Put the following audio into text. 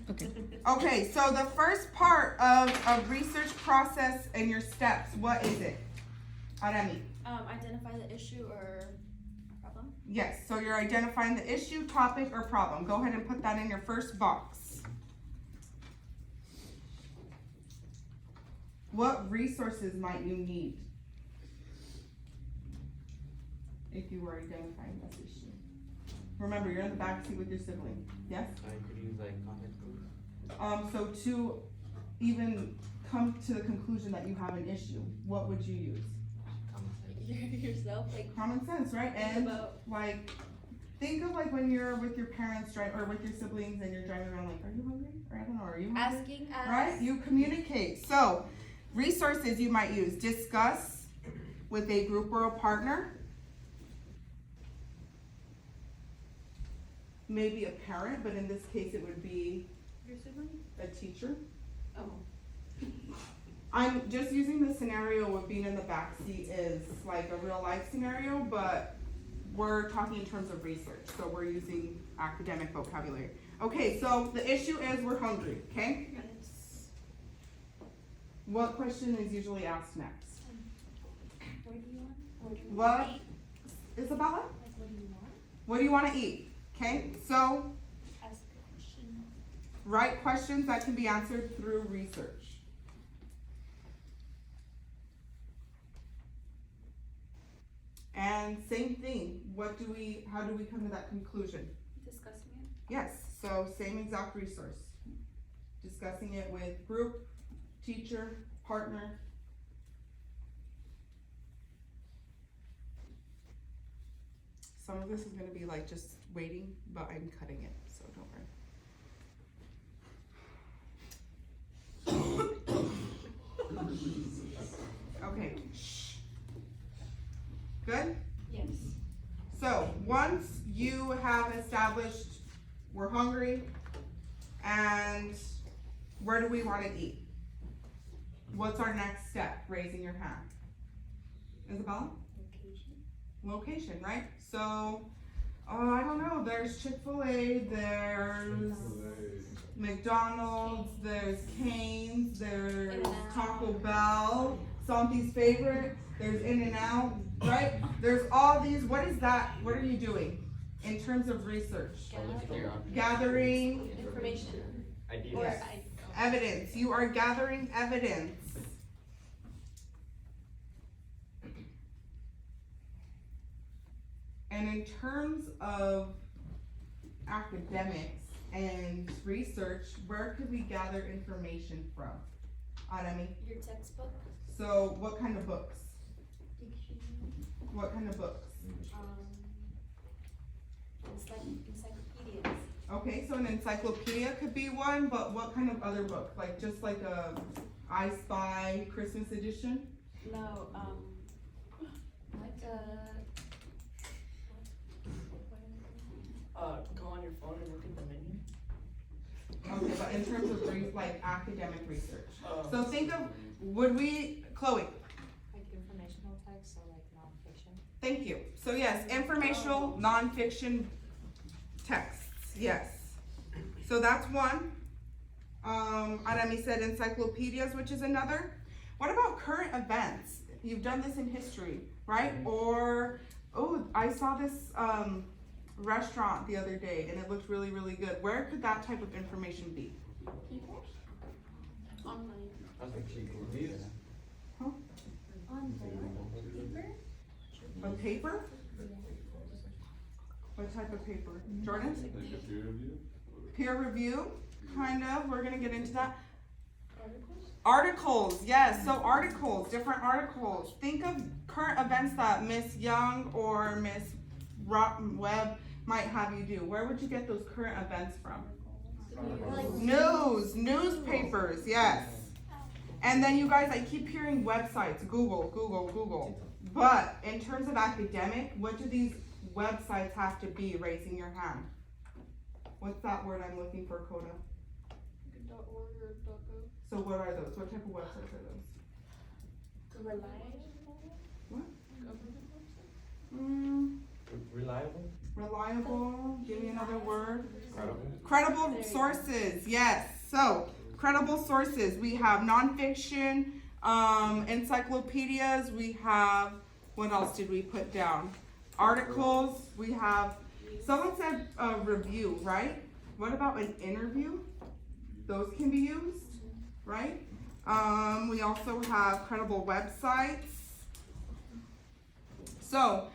Okay. Okay, so the first part of a research process and your steps, what is it? Arami. Identify the issue or problem. Yes, so you're identifying the issue, topic, or problem. Go ahead and put that in your first box. What resources might you need if you were identifying this issue? Remember, you're in the back seat with your sibling. Yes? I could use like contact clues. So to even come to the conclusion that you have an issue, what would you use? Common sense. Yourself, like Common sense, right? And about like, think of like when you're with your parents, or with your siblings and you're driving around like, are you hungry? Or I don't know, are you hungry? asking. Right? You communicate. So, resources you might use. Discuss with a group or a partner. Maybe a parent, but in this case it would be Your sibling? a teacher. Oh. I'm just using the scenario of being in the backseat is like a real life scenario, but we're talking in terms of research, so we're using academic vocabulary. Okay, so the issue is we're hungry, okay? Yes. What question is usually asked next? What do you want? What do you What? want to eat? Isabella? Like, what do you want? What do you want to eat? Okay, so Ask a question. write questions that can be answered through research. And same thing, how do we come to that conclusion? Discussing it. Yes, so same exact resource. Discussing it with group, teacher, partner. Some of this is gonna be like just waiting, but I'm cutting it, so don't worry. Okay. Shh. Good? Yes. So once you have established we're hungry and where do we want to eat? What's our next step? Raising your hand. Isabella? Location. Location, right? So, I don't know, there's Chick-fil-A, there's McDonald's, there's Cane's, there's In-N-Out. Taco Bell, Santi's favorite, there's In-N-Out, right? There's all these, what is that, what are you doing in terms of research? Gathering Information. Ideas. Or evidence, you are gathering evidence. And in terms of academics and research, where could we gather information from? Arami? your textbook. So what kind of books? Dictionary. What kind of books? It's like encyclopedias. Okay, so an encyclopedia could be one, but what kind of other book? Like just like a I Spy Christmas edition? No, like Go on your phone and look at the menu. Okay, but in terms of like academic research. Oh. So think of, would we, Chloe, Like informational text or like nonfiction? thank you. So yes, informational, nonfiction texts, yes. So that's one. Arami said encyclopedias, which is another. What about current events? You've done this in history, right? Or, oh, I saw this restaurant the other day and it looked really, really good. Where could that type of information be? people. Online. That's actually cool. News. On paper. A paper? What type of paper? Jordan? Like a peer review? Peer review, kind of. We're gonna get into that. Articles. Articles, yes. So articles, different articles. Think of current events that Miss Young or Miss Webb might have you do. Where would you get those current events from? Newspapers, yes. And then you guys, I keep hearing websites, Google. But in terms of academic, what do these websites have to be? Raising your hand. What's that word I'm looking for, Coda? .org or .gov. So what are those? What type of websites are those? Reliable. What? Government website. Reliable? Reliable, give me another word. Credible. Credible sources, yes. So, credible sources. We have nonfiction, encyclopedias. We have, what else did we put down? Articles. We have, someone said a review, right? What about an interview? Those can be used, right? We also have credible websites. So,